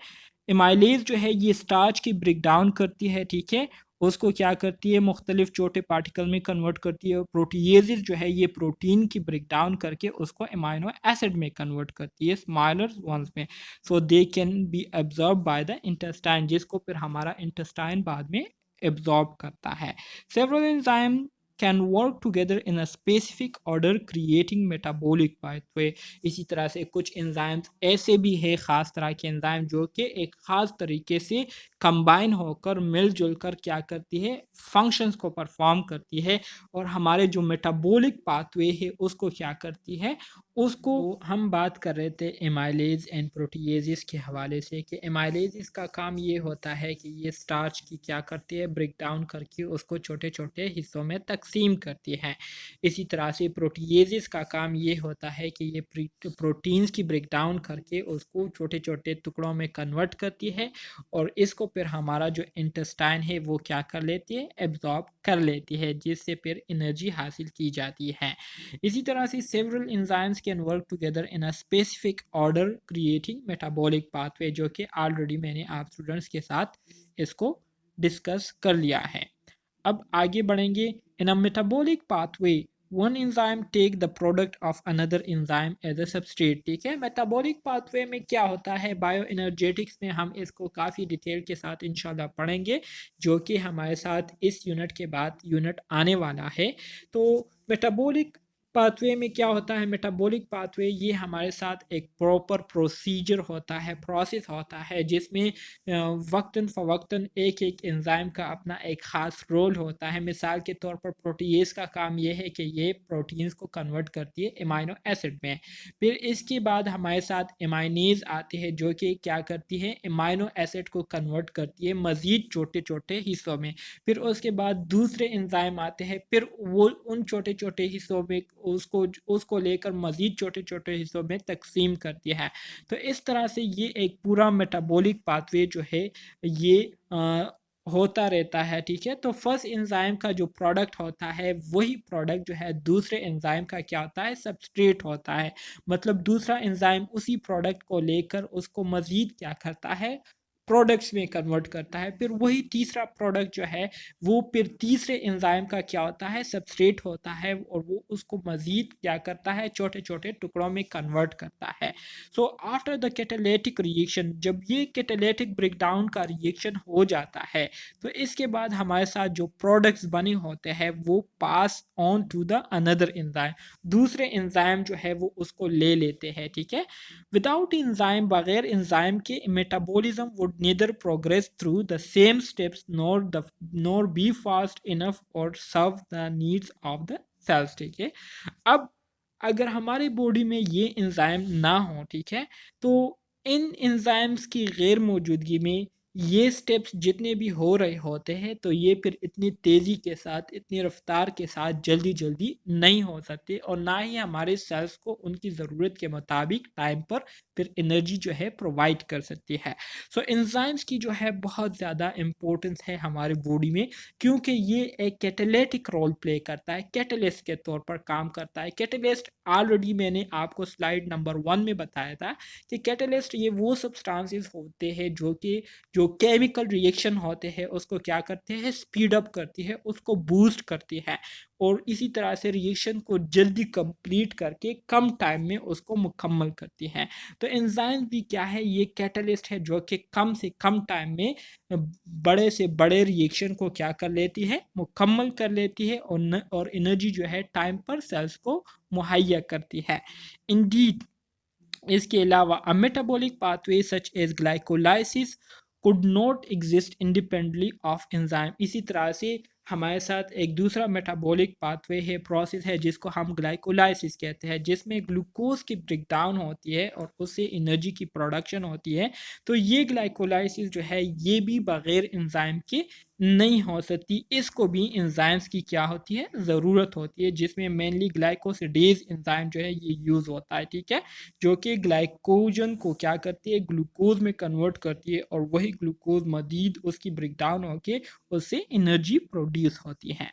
एमाइलेज जो है ये स्टार्च की ब्रेक डाउन करती है, ठीक है, उसको क्या करती है, मुख्तलिफ छोटे पार्टिकल में कन्वर्ट करती है। प्रोटीएजेस जो है ये प्रोटीन की ब्रेक डाउन करके उसको अमाइनो एसिड में कन्वर्ट करती है स्मॉलर वंस में, so they can be absorb by the intestine, जिसको फिर हमारा इंटेस्टाइन बाद में एब्जॉर्ब करता है। Several enzyme can work together in a specific order creating metabolic pathway. इसी तरह से कुछ एंजाइम्स ऐसे भी है, ख़ास तरह के एंजाइम जो कि एक ख़ास तरीके से कंबाइन होकर मिलजुल कर क्या करती है, फंक्शंस को परफॉर्म करती है और हमारे जो मेटाबॉलिक पाथवे है उसको क्या करती है, उसको हम बात कर रहे थे एमाइलेज एंड प्रोटीएजेस के हवाले से कि एमाइलेज का काम ये होता है कि ये स्टार्च की क्या करती है, ब्रेक डाउन करके उसको छोटे छोटे हिस्सों में तकसीम करती है। इसी तरह से प्रोटीएजेस का काम ये होता है कि ये प्रोटीन्स की ब्रेक डाउन करके उसको छोटे छोटे टुकड़ों में कन्वर्ट करती है और इसको फिर हमारा जो इंटेस्टाइन है वो क्या कर लेती है, एब्जॉर्ब कर लेती है, जिससे फिर एनर्जी हासिल की जाती है। इसी तरह से several enzymes can work together in a specific order creating metabolic pathway, जो कि ऑलरेडी मैंने आप स्टूडेंट्स के साथ इसको डिस्कस कर लिया है। अब आगे बढ़ेंगे। In a metabolic pathway one enzyme take the product of another enzyme as a substrate. ठीक है, मेटाबॉलिक पाथवे में क्या होता है, बायो एनर्जेटिक्स में हम इसको काफ़ी डिटेल के साथ इंशाल्लाह पढ़ेंगे, जो कि हमारे साथ इस यूनिट के बाद यूनिट आने वाला है। तो मेटाबॉलिक पाथवे में क्या होता है, मेटाबॉलिक पाथवे ये हमारे साथ एक प्रॉपर प्रोसीजर होता है, प्रोसेस होता है, जिसमें वक्तन फ़वक्तन एक एक एंजाइम का अपना एक ख़ास रोल होता है। मिसाल के तौर पर प्रोटीएज का काम ये है कि ये प्रोटीन्स को कन्वर्ट करती है एमाइनो एसिड में। फिर इसके बाद हमारे साथ एमाइनेज आते हैं जो कि क्या करती है, एमाइनो एसिड को कन्वर्ट करती है मज़ीद छोटे छोटे हिस्सों में। फिर उसके बाद दूसरे एंजाइम आते हैं, फिर वो उन छोटे छोटे हिस्सों में उसको लेकर मज़ीद छोटे छोटे हिस्सों में तकसीम करती है। तो इस तरह से ये एक पूरा मेटाबॉलिक पाथवे जो है ये होता रहता है। ठीक है, तो फर्स्ट एंजाइम का जो प्रोडक्ट होता है वही प्रोडक्ट जो है दूसरे एंजाइम का क्या होता है, सबस्ट्रेट होता है। मतलब दूसरा एंजाइम उसी प्रोडक्ट को लेकर उसको मज़ीद क्या करता है, प्रोडक्ट्स में कन्वर्ट करता है। फिर वही तीसरा प्रोडक्ट जो है वो फिर तीसरे एंजाइम का क्या होता है, सबस्ट्रेट होता है और वो उसको मज़ीद क्या करता है, छोटे छोटे टुकड़ों में कन्वर्ट करता है। So after the catalytic reaction, जब ये कैटालिटिक ब्रेकडाउन का रिएक्शन हो जाता है तो इसके बाद हमारे साथ जो प्रोडक्ट्स बने होते हैं वो pass on to the another enzyme, दूसरे एंजाइम जो है वो उसको ले लेते हैं। ठीक है, विदाउट एंजाइम, बगैर एंजाइम के metabolism would neither progress through the same steps nor be fast enough or serve the needs of the cells। ठीक है, अब अगर हमारे बॉडी में ये एंजाइम ना हो, ठीक है, तो इन एंजाइम्स की गैर मौजूदगी में ये स्टेप्स जितने भी हो रहे होते हैं तो ये फिर इतनी तेज़ी के साथ, इतनी रफ्तार के साथ जल्दी जल्दी नहीं हो सकते और ना ही हमारे सेल्स को उनकी ज़रूरत के मुताबिक टाइम पर फिर एनर्जी जो है प्रोवाइड कर सकती है। सो एंजाइम्स की जो है बहुत ज़्यादा इम्पोर्टेंस है हमारे बॉडी में, क्योंकि ये एक कैटालिटिक रोल प्ले करता है, कैटलिस्ट के तौर पर काम करता है। कैटलिस्ट ऑलरेडी मैंने आपको स्लाइड नंबर 1 में बताया था कि कैटलिस्ट ये वो सब्सटेंसेस होते हैं जो केमिकल रिएक्शन होते हैं उसको क्या करते हैं, स्पीड अप करती है, उसको बूस्ट करती है और इसी तरह से रिएक्शन को जल्दी कंप्लीट करके कम टाइम में उसको मुकम्मल करती है। तो एंजाइम भी क्या है, ये कैटलिस्ट है जो कि कम से कम टाइम में बड़े से बड़े रिएक्शन को क्या कर लेती है, मुकम्मल कर लेती है और एनर्जी जो है टाइम पर सेल्स को मुहैया करती है। इंडीड, इसके अलावा a metabolic pathway such as glycolysis could not exist independently of enzyme. इसी तरह से हमारे साथ एक दूसरा मेटाबॉलिक पाथवे है, प्रोसेस है, जिसको हम ग्लाइकोलाइसिस कहते हैं, जिसमें ग्लूकोज की ब्रेकडाउन होती है और उससे एनर्जी की प्रोडक्शन होती है। तो ये ग्लाइकोलाइसिस जो है ये भी बगैर एंजाइम के नहीं हो सकती, इसको भी एंजाइम्स की क्या होती है, ज़रूरत होती है, जिसमें मेनली ग्लाइकोसिडेज एंजाइम जो है ये यूज़ होता है। ठीक है, जो कि ग्लाइकोजन को क्या करती है, ग्लूकोज में कन्वर्ट करती है और वही ग्लूकोज मजीद उसकी ब्रेकडाउन होकर उससे एनर्जी प्रोड्यूस होती है।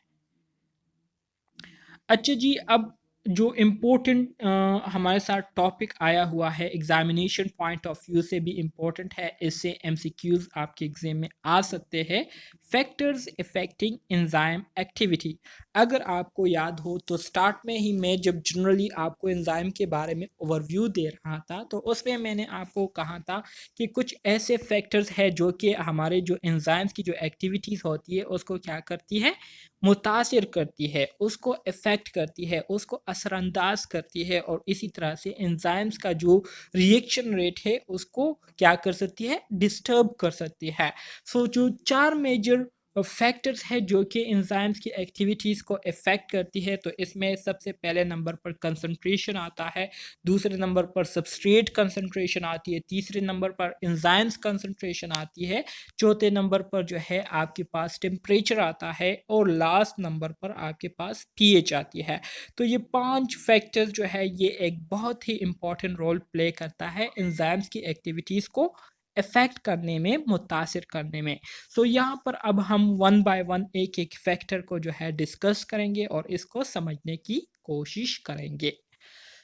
अच्छा जी, अब जो इम्पोर्टेंट हमारे साथ टॉपिक आया हुआ है, एग्जामिनेशन पॉइंट ऑफ व्यू से भी इम्पोर्टेंट है, इससे एमसीक्यूज आपके एग्जाम में आ सकते हैं, फैक्टर्स इफेक्टिंग एंजाइम एक्टिविटी। अगर आपको याद हो तो स्टार्ट में ही मैं जब जनरली आपको एंजाइम के बारे में ओवरव्यू दे रहा था तो उसमें मैंने आपको कहा था कि कुछ ऐसे फैक्टर्स हैं जो कि हमारे जो एंजाइम्स की जो एक्टिविटीज़ होती है उसको क्या करती है, मुतासिर करती है, उसको इफ़ेक्ट करती है, उसको असरअंदाज करती है और इसी तरह से एंजाइम्स का जो रिएक्शन रेट है उसको क्या कर सकती है, डिस्टर्ब कर सकती है। सो जो 4 मेजर फैक्टर्स है जो कि एंजाइम्स की एक्टिविटीज़ को इफ़ेक्ट करती है, तो इसमें सबसे पहले नंबर पर कंसंट्रेशन आता है, दूसरे नंबर पर सबस्ट्रेट कंसंट्रेशन आती है, तीसरे नंबर पर एंजाइम्स कंसंट्रेशन आती है, चौथे नंबर पर जो है आपके पास टेम्परेचर आता है और लास्ट नंबर पर आपके पास पीएच आती है। तो ये 5 फैक्टर्स जो है ये एक बहुत ही इम्पॉर्टेंट रोल प्ले करता है एंजाइम्स की एक्टिविटीज़ को इफ़ेक्ट करने में, मुतासिर करने में। सो यहाँ पर अब हम वन बाय वन एक-एक फैक्टर को जो है डिस्कस करेंगे और इसको समझने की कोशिश करेंगे।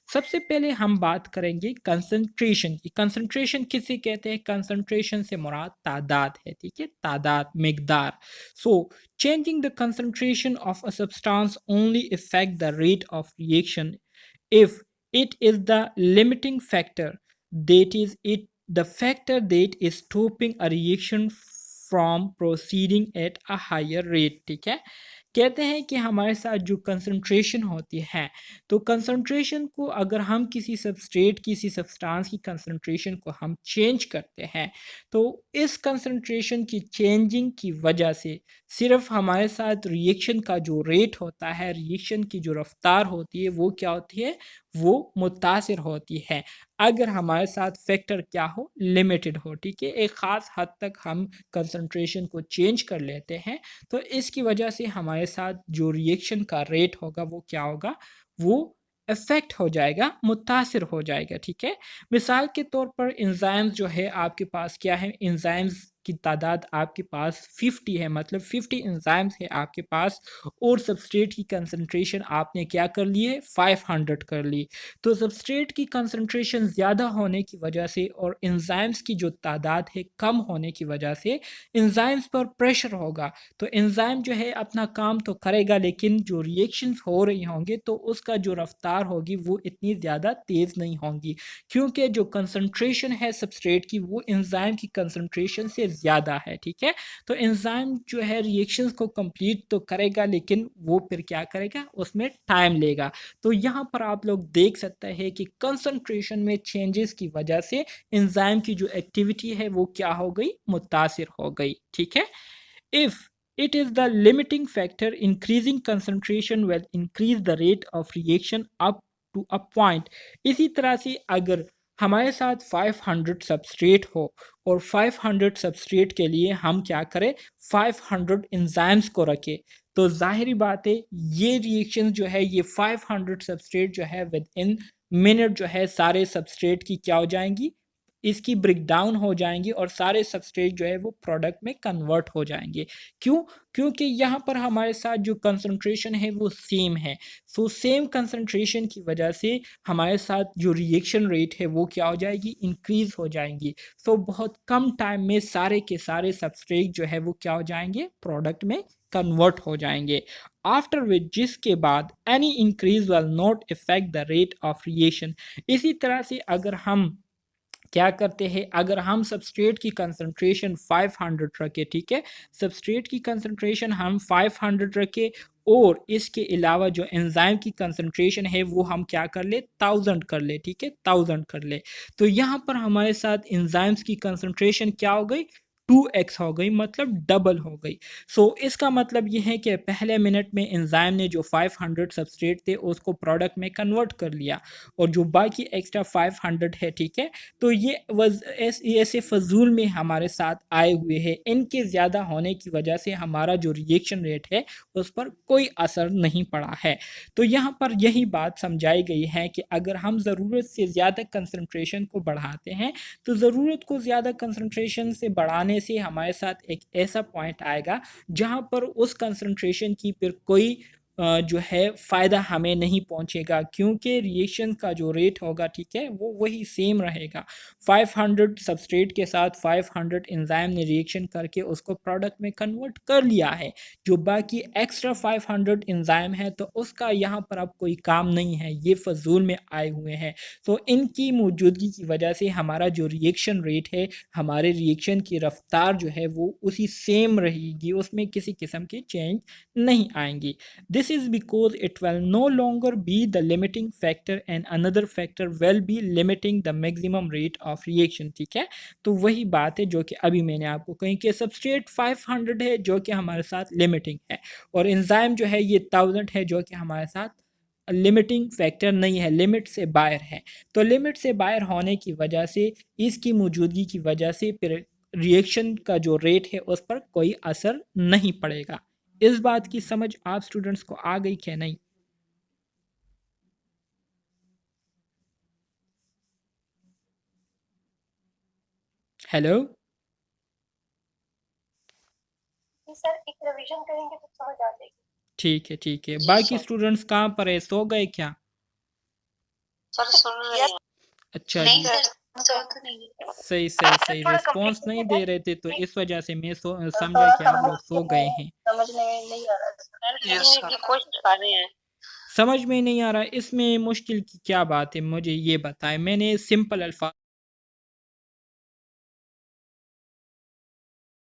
सबसे पहले हम बात करेंगे कंसंट्रेशन की। कंसंट्रेशन किसे कहते हैं? कंसंट्रेशन से मुराद तादाद है, ठीक है? तादाद, मिकदार। So changing the concentration of a substance only affect the rate of reaction if it is the limiting factor, that is it the factor that is stopping a reaction from proceeding at a higher rate। ठीक है, कहते हैं कि हमारे साथ जो कंसंट्रेशन होती है तो कंसंट्रेशन को अगर हम किसी सबस्ट्रेट किसी सब्सटेंस की कंसंट्रेशन को हम चेंज करते हैं तो इस कंसंट्रेशन की चेंजिंग की वजह से सिर्फ हमारे साथ रिएक्शन का जो रेट होता है, रिएक्शन की जो रफ्तार होती है वो क्या होती है, वो मुतासिर होती है अगर हमारे साथ फैक्टर क्या हो, लिमिटेड हो। ठीक है, एक ख़ास हद तक हम कंसंट्रेशन को चेंज कर लेते हैं तो इसकी वजह से हमारे साथ जो रिएक्शन का रेट होगा वो क्या होगा, वो इफ़ेक्ट हो जाएगा, मुतासिर हो जाएगा। ठीक है, मिसाल के तौर पर एंजाइम्स जो है आपके पास क्या है, एंजाइम्स की तादाद आपके पास 50 है, मतलब 50 एंजाइम्स है आपके पास और सबस्ट्रेट की कंसंट्रेशन आपने क्या कर ली है, 500 कर ली। तो सबस्ट्रेट की कंसंट्रेशन ज़्यादा होने की वजह से और एंजाइम्स की जो तादाद है कम होने की वजह से एंजाइम्स पर प्रेशर होगा। तो एंजाइम जो है अपना काम तो करेगा लेकिन जो रिएक्शंस हो रही होंगे तो उसका जो रफ्तार होगी वो इतनी ज़्यादा तेज़ नहीं होंगी क्योंकि जो कंसंट्रेशन है सबस्ट्रेट की वो एंजाइम की कंसंट्रेशन से ज़्यादा है। ठीक है, तो एंजाइम जो है रिएक्शंस को कंप्लीट तो करेगा लेकिन वो फिर क्या करेगा, उसमें टाइम लेगा। तो यहाँ पर आप लोग देख सकते हैं कि कंसंट्रेशन में चेंजेस की वजह से एंजाइम की जो एक्टिविटी है वो क्या हो गई, मुतासिर हो गई। ठीक है, if it is the limiting factor, increasing concentration will increase the rate of reaction up to a point। इसी तरह से अगर हमारे साथ 500 सबस्ट्रेट हो और 500 सबस्ट्रेट के लिए हम क्या करें, 500 एंजाइम्स को रखें तो जाहिर बात है ये रिएक्शन जो है ये 500 सबस्ट्रेट जो है विद इन मिनट जो है सारे सबस्ट्रेट की क्या हो जाएंगी, इसकी ब्रेक डाउन हो जाएंगी और सारे सबस्ट्रेट जो है वो प्रोडक्ट में कन्वर्ट हो जाएंगे। क्यों? क्योंकि यहाँ पर हमारे साथ जो कंसंट्रेशन है वो सेम है। सो सेम कंसंट्रेशन की वजह से हमारे साथ जो रिएक्शन रेट है वो क्या हो जाएगी, इंक्रीज हो जाएंगी। सो बहुत कम टाइम में सारे के सारे सबस्ट्रेट जो है वो क्या हो जाएंगे, प्रोडक्ट में कन्वर्ट हो जाएंगे। आफ्टर विच जिसके बाद any increase will not effect the rate of reaction. इसी तरह से अगर हम क्या करते हैं, अगर हम सबस्ट्रेट की कंसंट्रेशन 500 रखें, ठीक है, सबस्ट्रेट की कंसंट्रेशन हम 500 रखें और इसके अलावा जो एंजाइम की कंसंट्रेशन है वो हम क्या कर ले, 1000 कर ले। ठीक है, 1000 कर ले तो यहाँ पर हमारे साथ एंजाइम्स की कंसंट्रेशन क्या हो गई, 2x हो गई, मतलब डबल हो गई। सो इसका मतलब ये है कि पहले मिनट में एंजाइम ने जो 500 सबस्ट्रेट थे उसको प्रोडक्ट में कन्वर्ट कर लिया और जो बाकी एक्स्ट्रा 500 है, ठीक है, तो ये ऐसे फजूल में हमारे साथ आए हुए हैं, इनके ज़्यादा होने की वजह से हमारा जो रिएक्शन रेट है उस पर कोई असर नहीं पड़ा है। तो यहाँ पर यही बात समझाई गई है कि अगर हम ज़रूरत से ज़्यादा कंसंट्रेशन को बढ़ाते हैं तो ज़रूरत को ज़्यादा कंसंट्रेशन से बढ़ाने से हमारे साथ एक ऐसा पॉइंट आएगा जहाँ पर उस कंसंट्रेशन की फिर कोई जो है फ़ायदा हमें नहीं पहुंचेगा, क्योंकि रिएक्शन का जो रेट होगा, ठीक है, वो वही सेम रहेगा। 500 सबस्ट्रेट के साथ 500 एंजाइम ने रिएक्शन करके उसको प्रोडक्ट में कन्वर्ट कर लिया है। जो बाकी एक्स्ट्रा 500 एंजाइम है तो उसका यहाँ पर अब कोई काम नहीं है, ये फजूल में आए हुए हैं। तो इनकी मौजूदगी की वजह से हमारा जो रिएक्शन रेट है, हमारे रिएक्शन की रफ्तार जो है वो उसी सेम रहेगी, उसमें किसी किस्म की चेंज नहीं आएंगी। This is because it will no longer be the limiting factor and another factor will be limiting the maximum rate of reaction, ठीक है। तो वही बात है जो कि अभी मैंने आपको कही कि सबस्ट्रेट 500 है जो कि हमारे साथ लिमिटिंग है, और एंजाइम जो है ये 1000 है जो कि हमारे साथ लिमिटिंग फैक्टर नहीं है, लिमिट से बाहर है। तो लिमिट से बाहर होने की वजह से, इसकी मौजूदगी की वजह से फिर रिएक्शन का जो रेट है उस पर कोई असर नहीं पड़ेगा। इस बात की समझ आप स्टूडेंट्स को आ गई क्या नहीं? हेलो, सर एक रिवीजन करेंगे तो समझ आ जाएगी। ठीक है ठीक है। जी बाकी सर। स्टूडेंट्स कहाँ पर है, सो गए क्या? सर सुन रहे हैं। अच्छा नहीं जी, सर तो नहीं है। सही सही सही, थोड़ा रिस्पॉन्स कंप्लीट नहीं है। दे रहे थे तो इस वजह से मैं समझा थोड़ा कि आप लोग सो गए हैं। समझने में नहीं आ रहा सर। की कोशिश कर रहे हैं। समझ में नहीं आ रहा, इसमें मुश्किल की क्या बात है, मुझे ये बताएं। मैंने सिंपल अल्फाज